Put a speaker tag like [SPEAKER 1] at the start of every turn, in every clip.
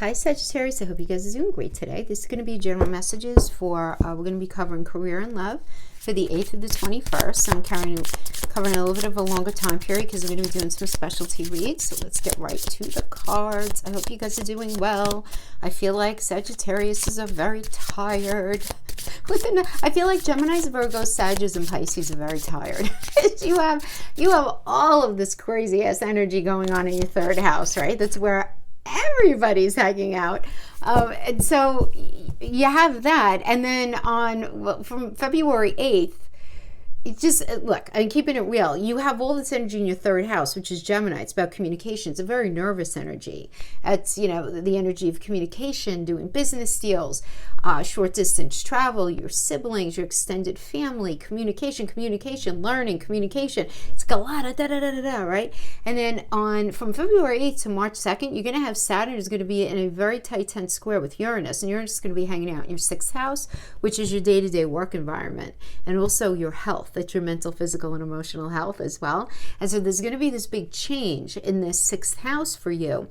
[SPEAKER 1] Hi Sagittarius, I hope you guys are doing great today. This is going to be general messages for, we're going to be covering career and love for the 8th to the 21st. I'm covering a little bit of a longer time period because we're going to be doing some specialty reads. So let's get right to the cards. I hope you guys are doing well. I feel like Sagittarius are very tired. I feel like Geminis, Virgos, Sagittarius, and Pisces are very tired. you have all of this crazy ass energy going on in your third house, right? That's where everybody's hanging out, and so you have that. And then from February 8th, it's just, look, I'm keeping it real. You have all this energy in your third house, which is Gemini. It's about communication. It's a very nervous energy. It's, the energy of communication, doing business deals, short distance travel, your siblings, your extended family, communication, learning, communication. It's like a lot of da-da-da-da-da, right? And then from February 8th to March 2nd, you're going to have Saturn is going to be in a very tight 10 square with Uranus. And Uranus is going to be hanging out in your 6th house, which is your day-to-day work environment. And also your health. That's your mental, physical, and emotional health as well. And so there's going to be this big change in this 6th house for you.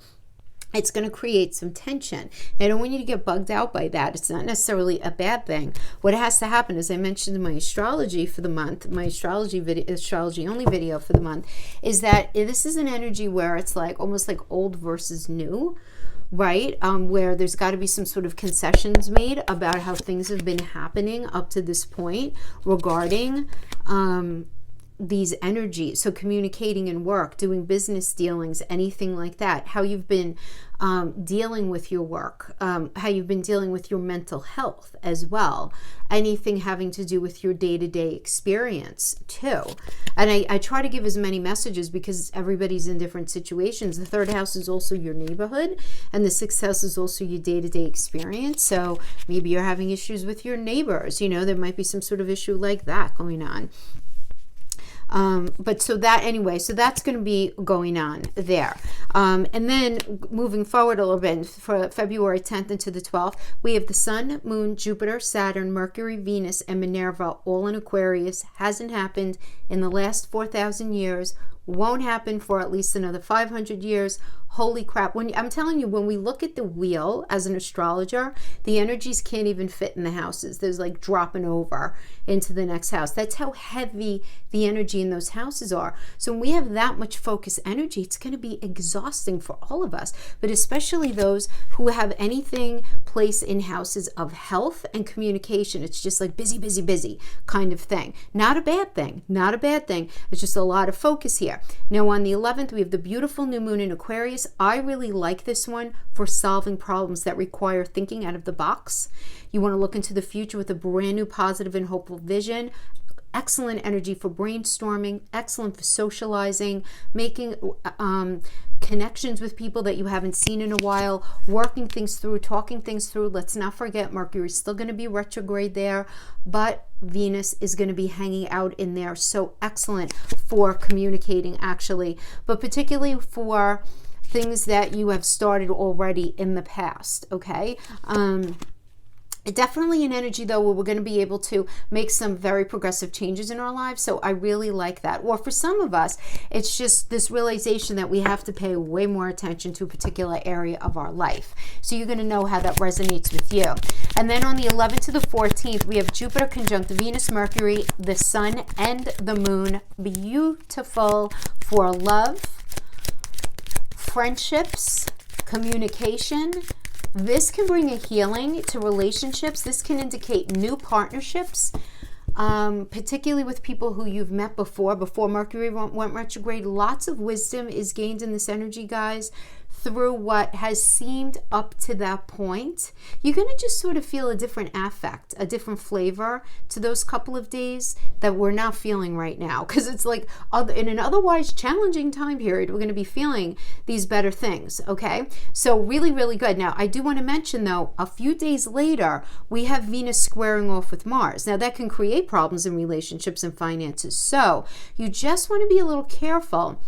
[SPEAKER 1] It's going to create some tension. I don't want you to get bugged out by that. It's not necessarily a bad thing. What has to happen, as I mentioned in my astrology for the month, my astrology only video for the month, is that this is an energy where it's like almost like old versus new. Right? Where there's got to be some sort of concessions made about how things have been happening up to this point regarding these energies. So communicating in work, doing business dealings, anything like that, how you've been dealing with your work, how you've been dealing with your mental health as well, anything having to do with your day-to-day experience too. And I try to give as many messages because everybody's in different situations. The 3rd house is also your neighborhood, and the 6th house is also your day-to-day experience. So maybe you're having issues with your neighbors, there might be some sort of issue like that going on. So that's going to be going on there. And then moving forward a little bit for February 10th into the 12th, we have the Sun, Moon, Jupiter, Saturn, Mercury, Venus, and Minerva all in Aquarius. Hasn't happened in the last 4,000 years. Won't happen for at least another 500 years. Holy crap. I'm telling you, when we look at the wheel as an astrologer, the energies can't even fit in the houses. There's like dropping over into the next house. That's how heavy the energy in those houses are. So when we have that much focused energy, it's going to be exhausting for all of us, but especially those who have anything placed in houses of health and communication. It's just like busy, busy, busy kind of thing. Not a bad thing. It's just a lot of focus here. Now on the 11th, we have the beautiful new moon in Aquarius. I really like this one for solving problems that require thinking out of the box. You want to look into the future with a brand new positive and hopeful vision. Excellent energy for brainstorming, excellent for socializing, making connections with people that you haven't seen in a while, working things through, talking things through. Let's not forget Mercury's still going to be retrograde there, but Venus is going to be hanging out in there. So excellent for communicating, actually, but particularly for things that you have started already in the past, okay? Definitely an energy, though, where we're going to be able to make some very progressive changes in our lives. So I really like that. Or for some of us, it's just this realization that we have to pay way more attention to a particular area of our life. So you're going to know how that resonates with you. And then on the 11th to the 14th, we have Jupiter conjunct Venus, Mercury, the Sun, and the Moon. Beautiful for love, friendships, communication. This can bring a healing to relationships. This can indicate new partnerships, particularly with people who you've met before Mercury went retrograde. Lots of wisdom is gained in this energy, guys, through what has seemed up to that point. You're going to just sort of feel a different affect, a different flavor to those couple of days that we're not feeling right now, because it's like in an otherwise challenging time period, we're going to be feeling these better things, okay? So really, really good. Now, I do want to mention, though, a few days later, we have Venus squaring off with Mars. Now, that can create problems in relationships and finances. So you just want to be a little careful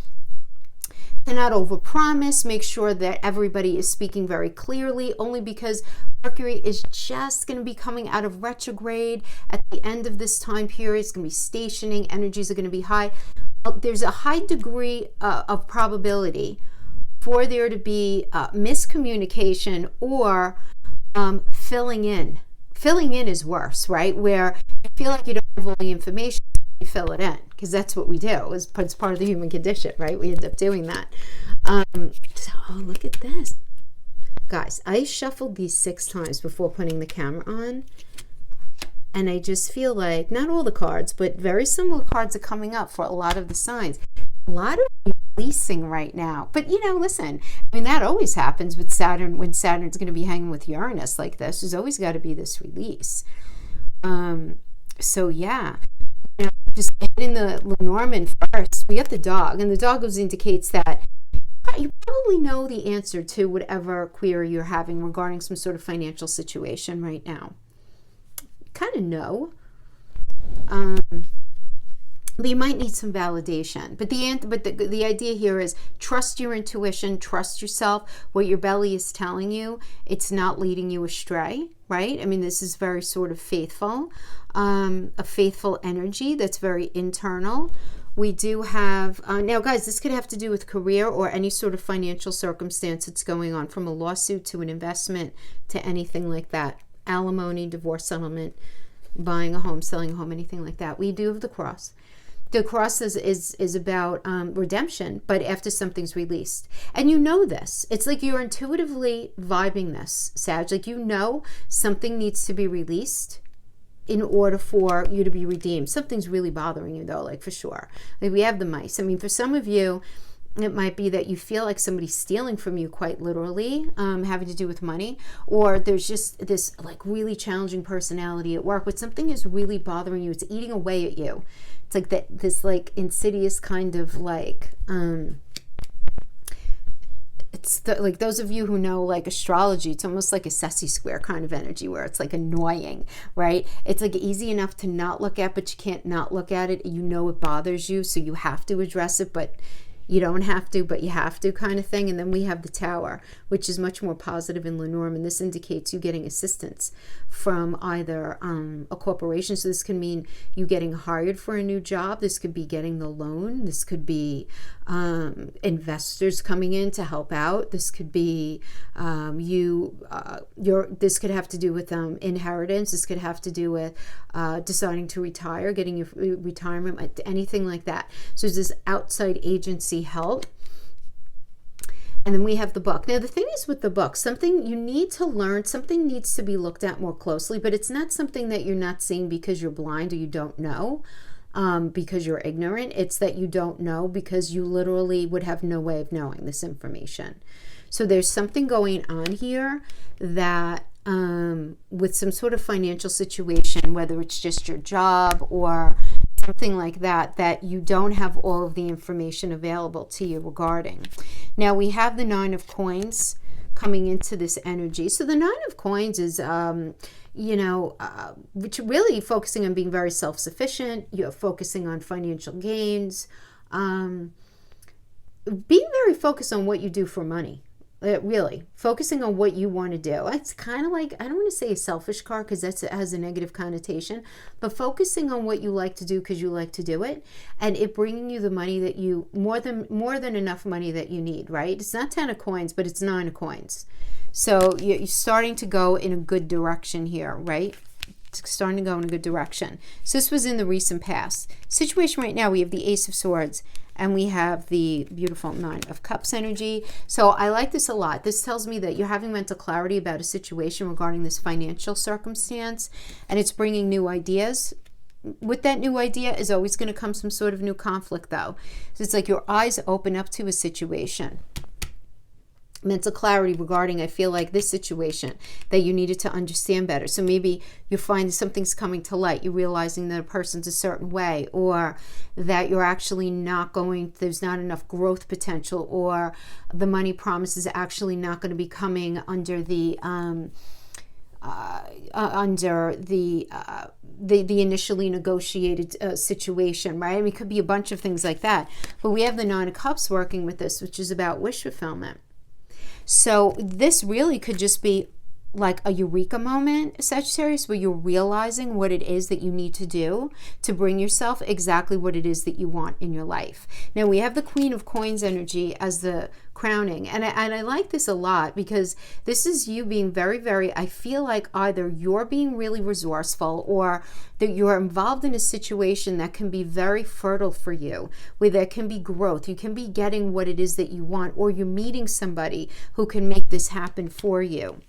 [SPEAKER 1] to not overpromise. Make sure that everybody is speaking very clearly, only because Mercury is just going to be coming out of retrograde at the end of this time period. It's going to be stationing. Energies are going to be high. There's a high degree of probability for there to be miscommunication or filling in. Filling in is worse, right? Where you feel like you don't have all the information, you fill it in, because that's what we do. It's part of the human condition, right? We end up doing that. Oh, look at this. Guys, I shuffled these 6 times before putting the camera on. And I just feel like, not all the cards, but very similar cards are coming up for a lot of the signs. A lot of releasing right now. But, listen, I mean, that always happens with Saturn. When Saturn's going to be hanging with Uranus like this, there's always got to be this release. So, yeah. Just hitting the Lenormand first. We got the dog. And the dog indicates that you probably know the answer to whatever query you're having regarding some sort of financial situation right now. Kind of know. But you might need some validation. But the idea here is trust your intuition, trust yourself, what your belly is telling you. It's not leading you astray, right? I mean, this is very sort of faithful, a faithful energy that's very internal. We do have, now guys, this could have to do with career or any sort of financial circumstance that's going on, from a lawsuit to an investment to anything like that. Alimony, divorce settlement, buying a home, selling a home, anything like that. We do have the cross. The cross is about redemption, but after something's released. And you know this. It's like you're intuitively vibing this, Sag. Like something needs to be released in order for you to be redeemed. Something's really bothering you, though, like for sure. Like we have the mice. I mean, for some of you, it might be that you feel like somebody's stealing from you, quite literally, having to do with money, or there's just this like really challenging personality at work, but something is really bothering you. It's eating away at you. It's like this like insidious kind of like, like those of you who know like astrology, it's almost like a Ceci square kind of energy where it's like annoying, right? It's like easy enough to not look at, but you can't not look at it. You know it bothers you, so you have to address it, but you don't have to, but you have to, kind of thing. And then we have the Tower, which is much more positive in Lenormand. This indicates you getting assistance from either a corporation. So this can mean you getting hired for a new job. This could be getting the loan. This could be investors coming in to help out. This could be this could have to do with inheritance. This could have to do with deciding to retire, getting your retirement, anything like that. So there's this outside agency help. And then we have the book. Now the thing is with the book, something you need to learn, something needs to be looked at more closely, but it's not something that you're not seeing because you're blind or you don't know, because you're ignorant. It's that you don't know because you literally would have no way of knowing this information. So there's something going on here that with some sort of financial situation, whether it's just your job or something like that, that you don't have all of the information available to you regarding. Now we have the 9 of Coins coming into this energy. So the 9 of Coins is, which really focusing on being very self-sufficient. You're focusing on financial gains, being very focused on what you do for money. Really focusing on what you want to do. It's kind of like, I don't want to say a selfish card because it has a negative connotation, but focusing on what you like to do because you like to do it, and it bringing you the money that you more than enough money that you need, right? It's not 10 of Coins, but it's 9 of Coins. So you're starting to go in a good direction here, right? It's starting to go in a good direction. So this was in the recent past. Situation right now, we have the Ace of Swords and we have the beautiful 9 of Cups energy. So I like this a lot. This tells me that you're having mental clarity about a situation regarding this financial circumstance, and it's bringing new ideas. With that new idea is always going to come some sort of new conflict, though. So it's like your eyes open up to a situation. Mental clarity regarding, I feel like, this situation that you needed to understand better. So maybe you find something's coming to light. You're realizing that a person's a certain way, or that you're actually there's not enough growth potential, or the money promise is actually not going to be coming under the initially negotiated situation, right? I mean, it could be a bunch of things like that. But we have the 9 of Cups working with this, which is about wish fulfillment. So this really could just be like a eureka moment, Sagittarius, where you're realizing what it is that you need to do to bring yourself exactly what it is that you want in your life. Now we have the Queen of Coins energy as the crowning, and I like this a lot because this is you being very, very, I feel like either you're being really resourceful or that you're involved in a situation that can be very fertile for you, where there can be growth. You can be getting what it is that you want, or you're meeting somebody who can make this happen for you.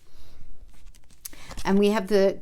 [SPEAKER 1] And we have the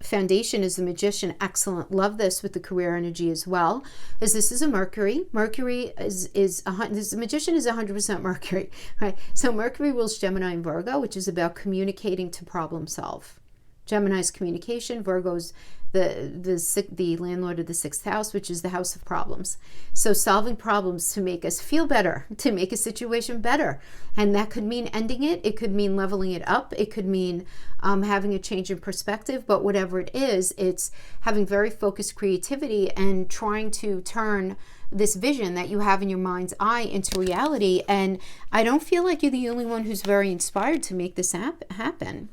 [SPEAKER 1] foundation is the Magician. Excellent. Love this with the career energy as well, as this is a Mercury. Mercury the Magician is 100% Mercury, right? So Mercury rules Gemini and Virgo, which is about communicating to problem solve. Gemini's communication, Virgo's the landlord of the 6th house, which is the house of problems. So solving problems to make us feel better, to make a situation better. And that could mean ending it. It could mean leveling it up. It could mean having a change in perspective. But whatever it is, it's having very focused creativity and trying to turn this vision that you have in your mind's eye into reality. And I don't feel like you're the only one who's very inspired to make this happen.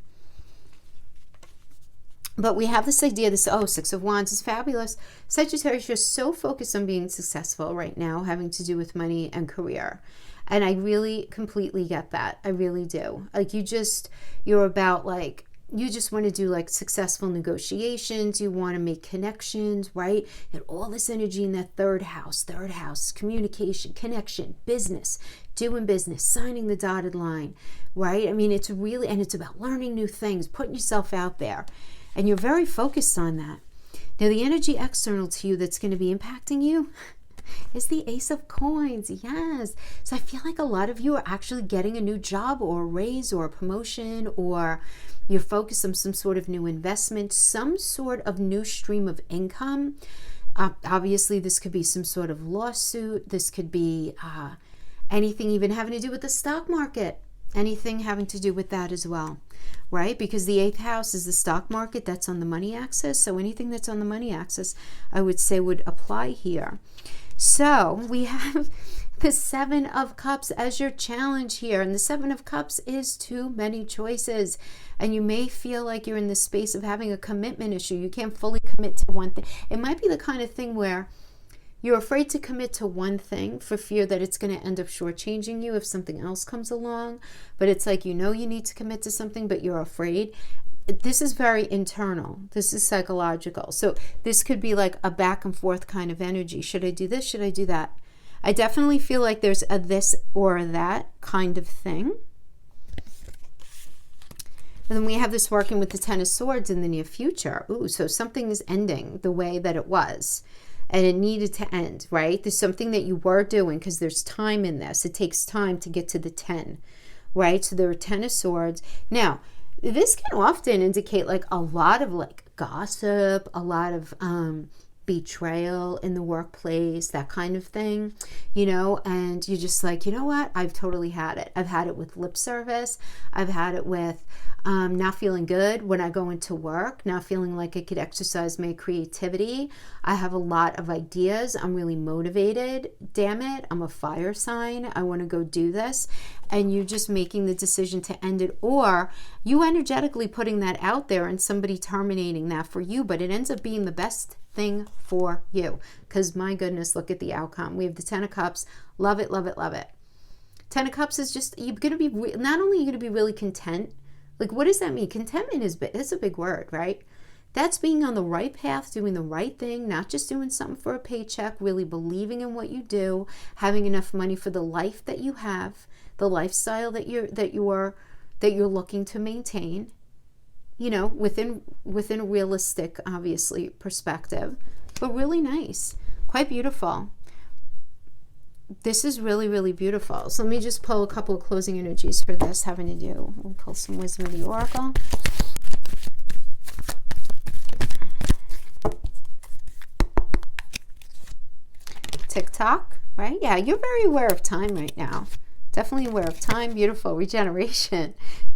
[SPEAKER 1] But we have this idea, this, 6 of Wands is fabulous. Sagittarius, you're so focused on being successful right now, having to do with money and career. And I really completely get that. I really do. Like you're about like, you just want to do like successful negotiations. You want to make connections, right? And all this energy in that third house, communication, connection, business, doing business, signing the dotted line, right? I mean, it's really, and it's about learning new things, putting yourself out there. And you're very focused on that. Now, the energy external to you that's going to be impacting you is the Ace of Coins. Yes. So I feel like a lot of you are actually getting a new job or a raise or a promotion, or you're focused on some sort of new investment, some sort of new stream of income. Obviously, this could be some sort of lawsuit. This could be anything even having to do with the stock market. Anything having to do with that as well, right? Because the 8th house is the stock market. That's on the money axis. So anything that's on the money axis, I would say would apply here. So we have the 7 of Cups as your challenge here. And the 7 of Cups is too many choices. And you may feel like you're in the space of having a commitment issue. You can't fully commit to one thing. It might be the kind of thing where you're afraid to commit to one thing for fear that it's going to end up shortchanging you if something else comes along. But it's like, you need to commit to something, but you're afraid. This is very internal. This is psychological. So this could be like a back and forth kind of energy. Should I do this? Should I do that? I definitely feel like there's a this or that kind of thing. And then we have this working with the 10 of Swords in the near future. Ooh, so something is ending the way that it was. And it needed to end, right? There's something that you were doing because there's time in this. It takes time to get to the 10, right? So there are 10 of Swords. Now, this can often indicate like a lot of like gossip, a lot of betrayal in the workplace, that kind of thing, and you're just like, you know what? I've totally had it. I've had it with lip service. I've had it with not feeling good when I go into work, not feeling like I could exercise my creativity. I have a lot of ideas. I'm really motivated. Damn it. I'm a fire sign. I want to go do this. And you're just making the decision to end it, or you energetically putting that out there and somebody terminating that for you, but it ends up being the best thing for you because my goodness, look at the outcome. We have the 10 of Cups. Love it, love it, love it. 10 of Cups is just, you're going to be, not only are you going to be really content, like what does that mean? Contentment is a big word, right? That's being on the right path, doing the right thing, not just doing something for a paycheck, really believing in what you do, having enough money for the life that you have, the lifestyle that you're looking to maintain, within a realistic, obviously, perspective, but really nice, quite beautiful. This is really, really beautiful. So let me just pull a couple of closing energies for this having to do. We'll pull some wisdom of the oracle. TikTok, right? Yeah, you're very aware of time right now. Definitely aware of time. Beautiful. Regeneration.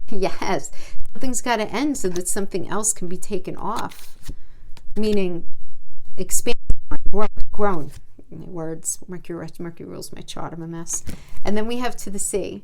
[SPEAKER 1] Yes. Something's got to end so that something else can be taken off. Meaning expand, grown. My words. Mercury rules my chart. I'm a mess. And then we have to the sea.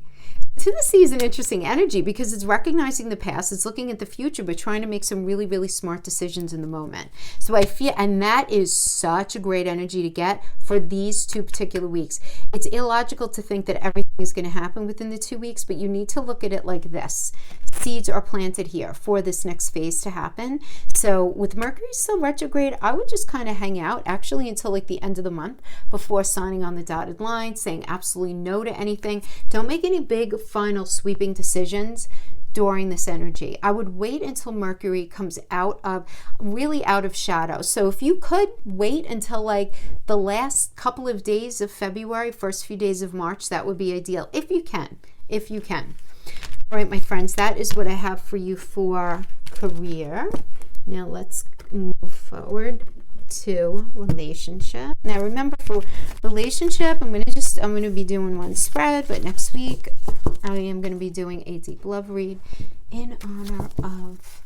[SPEAKER 1] Tennessee is an interesting energy because it's recognizing the past, it's looking at the future, but trying to make some really, really smart decisions in the moment. So I feel, and that is such a great energy to get for these 2 particular weeks. It's illogical to think that everything is going to happen within the 2 weeks, but you need to look at it like this. Seeds are planted here for this next phase to happen. So with Mercury still retrograde, I would just kind of hang out actually until like the end of the month before signing on the dotted line, saying absolutely no to anything. Don't make any big final sweeping decisions during this energy. I would wait until Mercury comes out of shadow. So if you could wait until like the last couple of days of February, first few days of March, that would be ideal if you can. All right, my friends, that is what I have for you for career. Now let's move forward to relationship. Now remember, for relationship, I'm going to be doing one spread, but next week I am going to be doing a deep love read in honor of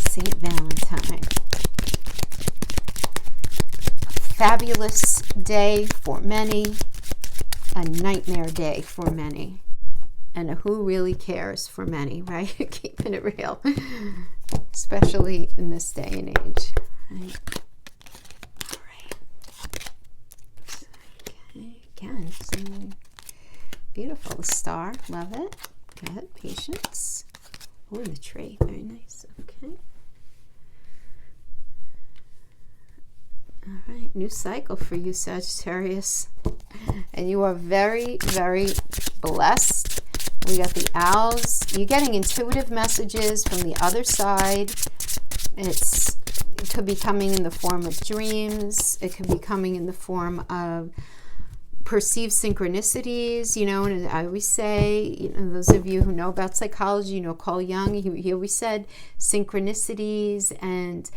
[SPEAKER 1] Saint Valentine. Fabulous day for many, a nightmare day for many, and a who really cares for many, right? Keeping it real, especially in this day and age, right? Again, so beautiful. The star, love it. Good. Patience. Oh, the tree, very nice. Okay. All right, new cycle for you, Sagittarius. And you are very, very blessed. We got the owls. You're getting intuitive messages from the other side. It could be coming in the form of dreams. It could be coming in the form of perceived synchronicities, and I always say, those of you who know about psychology, Carl Jung, he always said synchronicities and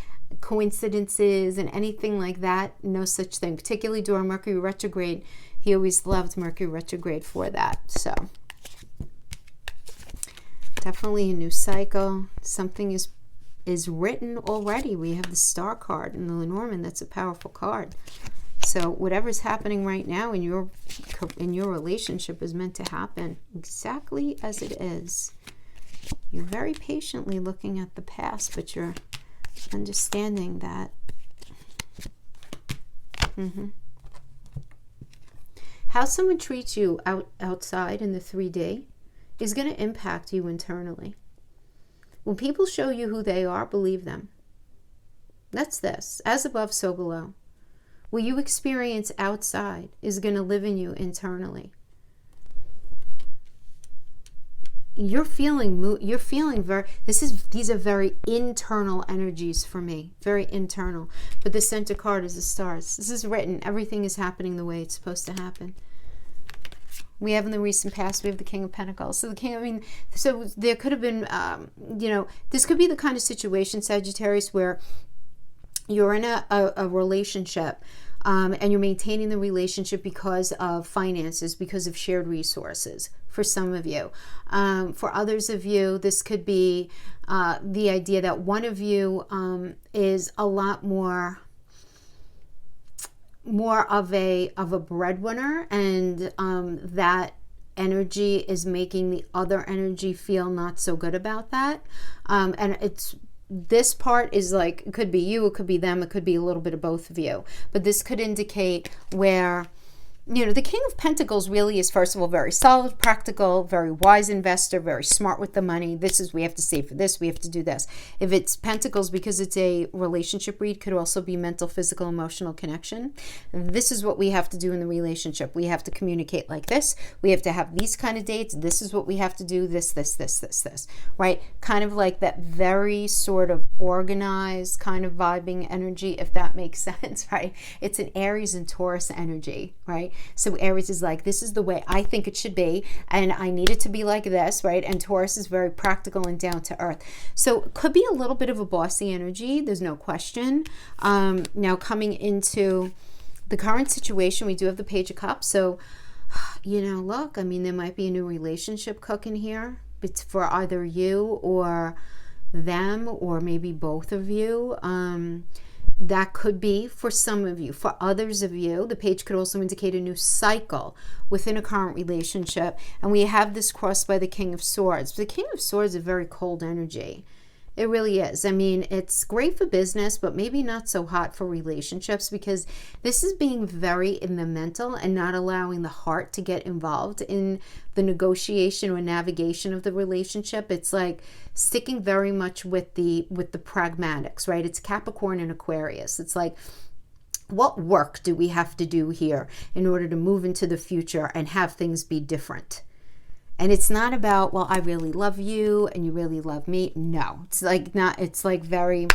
[SPEAKER 1] coincidences and anything like that, no such thing, particularly during Mercury retrograde. He always loved Mercury retrograde for that. So definitely a new cycle. Something is written already. We have the Star card in the Lenormand. That's a powerful card. So whatever's happening right now in your relationship is meant to happen exactly as it is. You're very patiently looking at the past, but you're understanding that. How someone treats you outside in the 3D is going to impact you internally. When people show you who they are, believe them. That's this. As above, so below. What you experience outside is going to live in you internally. You're feeling these are very internal energies for me, very internal. But the center card is the stars. This is written. Everything is happening the way it's supposed to happen. We have in the recent past, we have the King of Pentacles. So so there could have been, this could be the kind of situation, Sagittarius, where you're in a relationship and you're maintaining the relationship because of finances, because of shared resources for some of you. For others of you, this could be the idea that one of you is a lot more of a breadwinner, and that energy is making the other energy feel not so good about that. And this part is like, it could be you, it could be them, it could be a little bit of both of you. But this could indicate where, the King of Pentacles really is, first of all, very solid, practical, very wise investor, very smart with the money. We have to save for this, we have to do this. If it's Pentacles, because it's a relationship read, could also be mental, physical, emotional connection. And this is what we have to do in the relationship. We have to communicate like this. We have to have these kind of dates. This is what we have to do, this, right? Kind of like that very sort of organized kind of vibing energy, if that makes sense, right? It's an Aries and Taurus energy, right? So Aries is like, this is the way I think it should be, and I need it to be like this, right? And Taurus is very practical and down to earth. So it could be a little bit of a bossy energy, there's no question. Now coming into the current situation, we do have the Page of Cups. So, look, there might be a new relationship cooking here. It's for either you or them, or maybe both of you. That could be for some of you. For others of you, the page could also indicate a new cycle within a current relationship. And we have this crossed by the King of Swords. The King of Swords is a very cold energy. It really is. I mean, it's great for business, but maybe not so hot for relationships, because this is being very in the mental and not allowing the heart to get involved in the negotiation or navigation of the relationship. It's like sticking very much with the pragmatics, right? It's Capricorn and Aquarius. It's like, what work do we have to do here in order to move into the future and have things be different? And it's not about, well, I really love you and you really love me. No, it's like not, it's like very,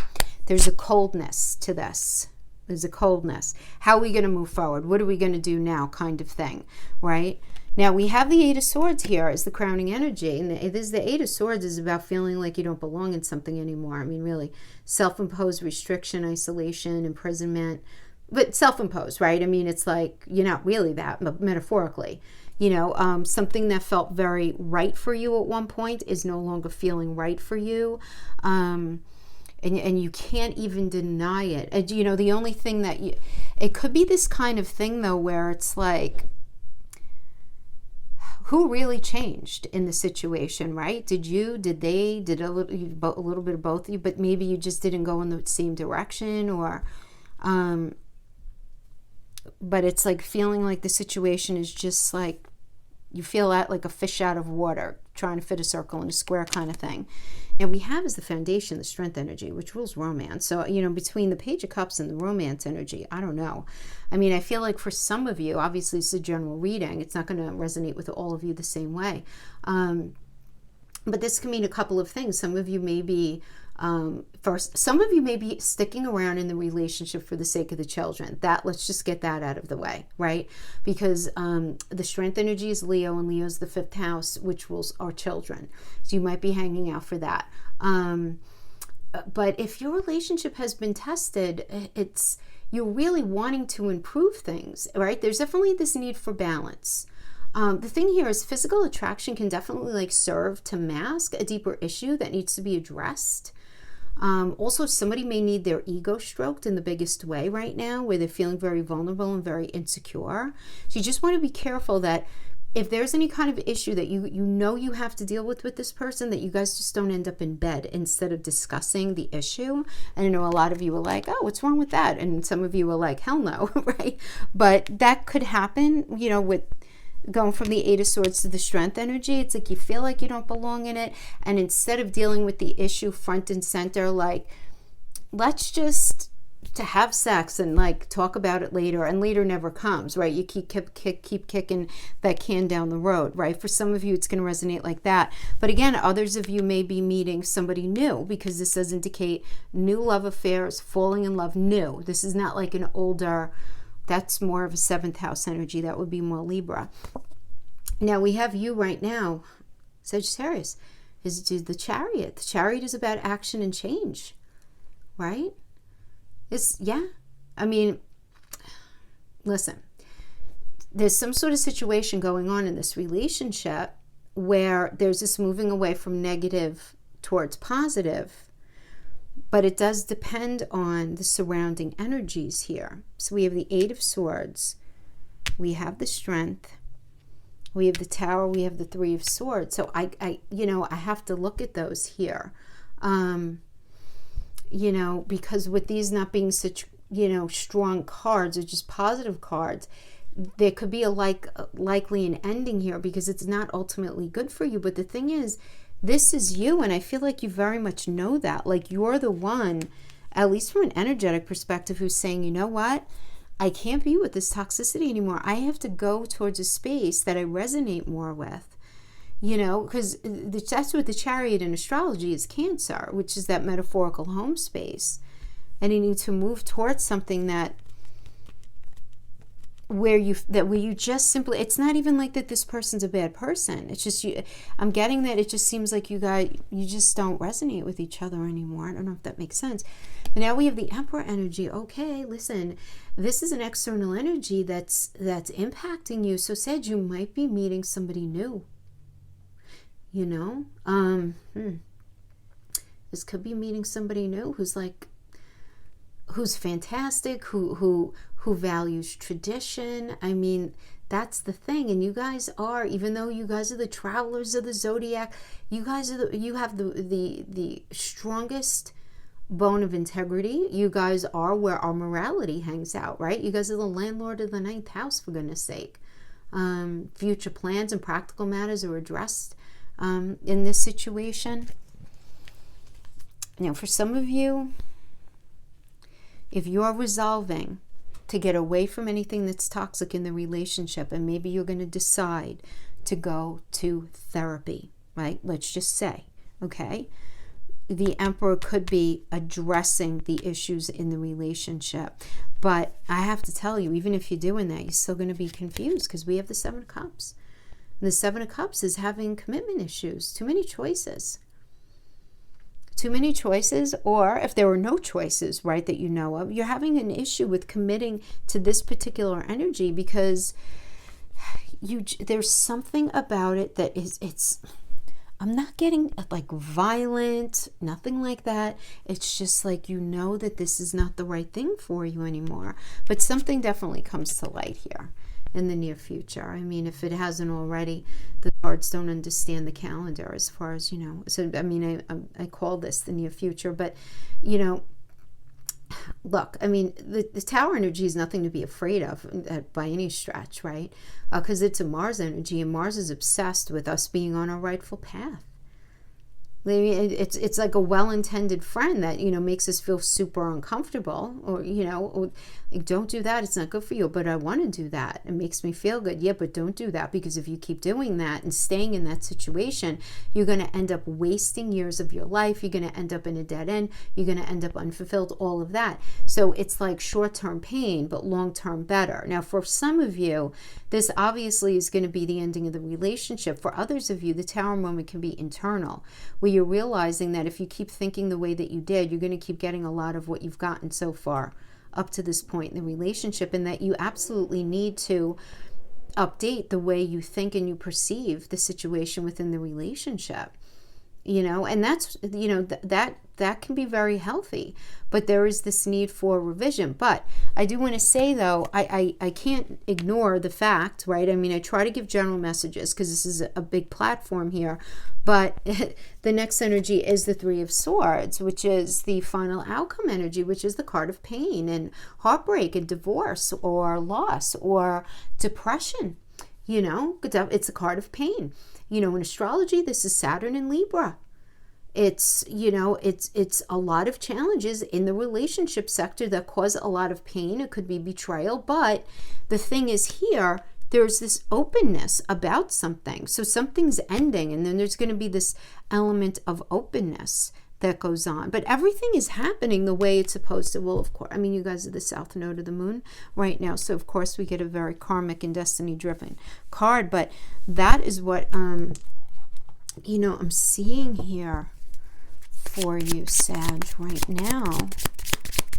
[SPEAKER 1] there's a coldness to this. There's a coldness. How are we going to move forward? What are we going to do now, kind of thing, right? Now, we have the Eight of Swords here as the crowning energy. And the Eight of Swords is about feeling like you don't belong in something anymore. I mean, really, self-imposed restriction, isolation, imprisonment. But self-imposed, right? I mean, it's like, you're not really that, metaphorically. You know, something that felt very right for you at one point is no longer feeling right for you. And you can't even deny it. And, you know, the only thing that it could be this kind of thing, though, where it's like, who really changed in the situation, right? Did they, did a little bit of both of you, but maybe you just didn't go in the same direction, or, but it's like feeling like the situation is just like, you feel that like a fish out of water, trying to fit a circle in a square kind of thing. And we have as the foundation, the strength energy, which rules romance. So, you know, between the Page of Cups and the romance energy, I don't know. I mean, I feel like for some of you, obviously it's a general reading. It's not going to resonate with all of you the same way. But this can mean a couple of things. Some of you may be, some of you may be sticking around in the relationship for the sake of the children. Let's just get that out of the way, right? Because the strength energy is Leo, and Leo's the 5th house, which rules our children. So you might be hanging out for that. But if your relationship has been tested, you're really wanting to improve things, right? There's definitely this need for balance. The thing here is physical attraction can definitely like serve to mask a deeper issue that needs to be addressed. Also, somebody may need their ego stroked in the biggest way right now, where they're feeling very vulnerable and very insecure. So you just want to be careful that if there's any kind of issue that you know you have to deal with this person, that you guys just don't end up in bed instead of discussing the issue. And I know a lot of you are like, oh, what's wrong with that? And some of you are like, hell no, right? But that could happen, you know, with going from the Eight of Swords to the strength energy. It's like you feel like you don't belong in it. And instead of dealing with the issue front and center, like, let's just to have sex and like talk about it later, and later never comes, right? You keep kicking that can down the road, right? For some of you, it's going to resonate like that. But again, others of you may be meeting somebody new, because this does indicate new love affairs, falling in love new. This is not like an older, that's more of a 7th house energy. That would be more Libra. Now we have you right now, Sagittarius, is the Chariot. The Chariot is about action and change, right? I mean, listen, there's some sort of situation going on in this relationship where there's this moving away from negative towards positive, but it does depend on the surrounding energies here. So we have the Eight of Swords, we have the Strength, we have the Tower, we have the Three of Swords. So I have to look at those here. Because with these not being such, strong cards or just positive cards, there could be a likely an ending here, because it's not ultimately good for you. But the thing is, this is you, and I feel like you very much know that. Like, you're the one, at least from an energetic perspective, who's saying, you know what? I can't be with this toxicity anymore. I have to go towards a space that I resonate more with. Because that's what the Chariot in astrology is, Cancer, which is that metaphorical home space. And you need to move towards something where you just simply, it's not even like that this person's a bad person. It's just I'm getting that it just seems like you just don't resonate with each other anymore. I don't know if that makes sense. But now we have the Emperor energy. Okay, listen, this is an external energy that's impacting you. So Sag, you might be meeting somebody new. This could be meeting somebody new who's fantastic, who values tradition. I mean, that's the thing. And you guys are, even though you guys are the travelers of the zodiac, you guys are you have the strongest bone of integrity. You guys are where our morality hangs out, right? You guys are the landlord of the 9th house, for goodness sake. Future plans and practical matters are addressed in this situation. Now, for some of you, if you're resolving to get away from anything that's toxic in the relationship, and maybe you're going to decide to go to therapy, right? Let's just say, okay? The Emperor could be addressing the issues in the relationship. But I have to tell you, even if you're doing that, you're still going to be confused because we have the 7 of Cups. And the 7 of Cups is having commitment issues. Too many choices. Too many choices, or if there were no choices, right, that you know of, you're having an issue with committing to this particular energy because there's something about it that it's I'm not getting like violent, nothing like that. It's just like, you know that this is not the right thing for you anymore. But something definitely comes to light here in the near future. I mean, if it hasn't already, the cards don't understand the calendar as far as, you know. So, I mean, I call this the near future. But, you know, look, I mean, the Tower energy is nothing to be afraid of by any stretch, right? Because it's a Mars energy, and Mars is obsessed with us being on our rightful path. I mean, it's like a well-intended friend that, you know, makes us feel super uncomfortable, or, you know, or, like, don't do that, it's not good for you, but I want to do that, it makes me feel good. Yeah, but don't do that, because if you keep doing that and staying in that situation, you're going to end up wasting years of your life. You're going to end up in a dead end. You're going to end up unfulfilled, all of that. So it's like short-term pain, but long-term better. Now, for some of you, this obviously is going to be the ending of the relationship. For others of you, the Tower moment can be internal, where you're realizing that if you keep thinking the way that you did, you're going to keep getting a lot of what you've gotten so far up to this point in the relationship, and that you absolutely need to update the way you think and you perceive the situation within the relationship. You know, and that's, you know, that can be very healthy, but there is this need for revision. But I do want to say, though, I can't ignore the fact, right? I mean, I try to give general messages because this is a big platform here, but the next energy is the 3 of Swords, which is the final outcome energy, which is the card of pain and heartbreak and divorce or loss or depression. You know, it's a card of pain. You know, in astrology, this is Saturn in Libra. It's, you know, it's a lot of challenges in the relationship sector that cause a lot of pain. It could be betrayal, but the thing is here, there's this openness about something. So something's ending, and then there's going to be this element of openness that goes on. But everything is happening the way it's supposed to. Well, of course, I mean, you guys are the south node of the moon right now, so of course we get a very karmic and destiny driven card. But that is what you know, I'm seeing here for you, Sag, right now.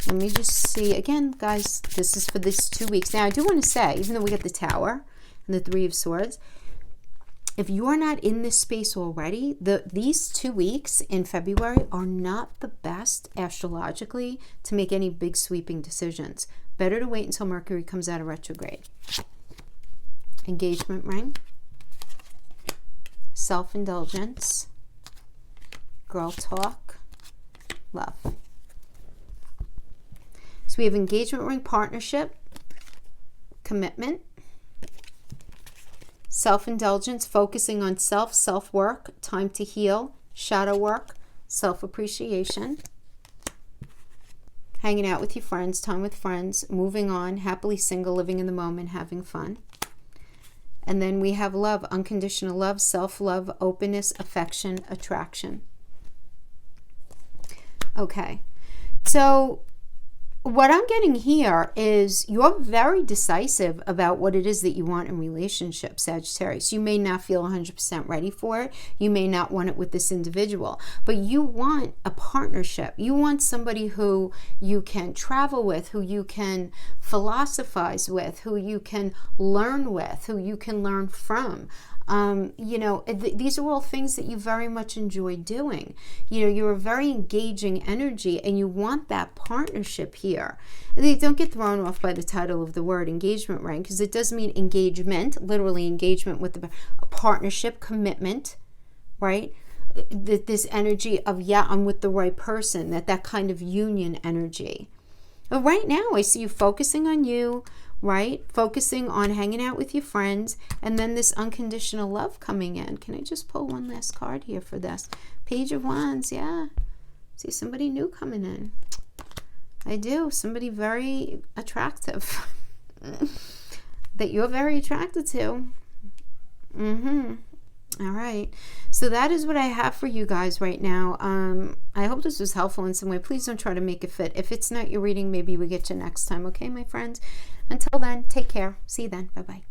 [SPEAKER 1] Let me just see again, guys, this is for this 2 weeks. Now I do want to say, even though we get the Tower and the 3 of Swords, if you are not in this space already, these 2 weeks in February are not the best astrologically to make any big sweeping decisions. Better to wait until Mercury comes out of retrograde. Engagement ring, self-indulgence, girl talk, love. So we have engagement ring, partnership, commitment, self-indulgence, focusing on self-work, time to heal, shadow work, self-appreciation, hanging out with your friends, time with friends, moving on, happily single, living in the moment, having fun. And then we have love, unconditional love, self-love, openness, affection, attraction. Okay, so what I'm getting here is you're very decisive about what it is that you want in relationships, Sagittarius. You may not feel 100% ready for it. You may not want it with this individual, but you want a partnership. You want somebody who you can travel with, who you can philosophize with, who you can learn with, who you can learn from. You know, these are all things that you very much enjoy doing. You know, you're a very engaging energy and you want that partnership here. And don't get thrown off by the title of the word engagement, right? Because it does mean engagement, literally engagement with a partnership, commitment, right? This energy of, yeah, I'm with the right person, that kind of union energy. But right now, I see you focusing on you, right? Focusing on hanging out with your friends, and then this unconditional love coming in. Can I just pull one last card here for this? Page of Wands, yeah. See somebody new coming in. I do. Somebody very attractive that you're very attracted to. All right. So that is what I have for you guys right now. I hope this was helpful in some way. Please don't try to make it fit. If it's not your reading, maybe we get you next time. Okay, my friends? Until then, take care. See you then. Bye-bye.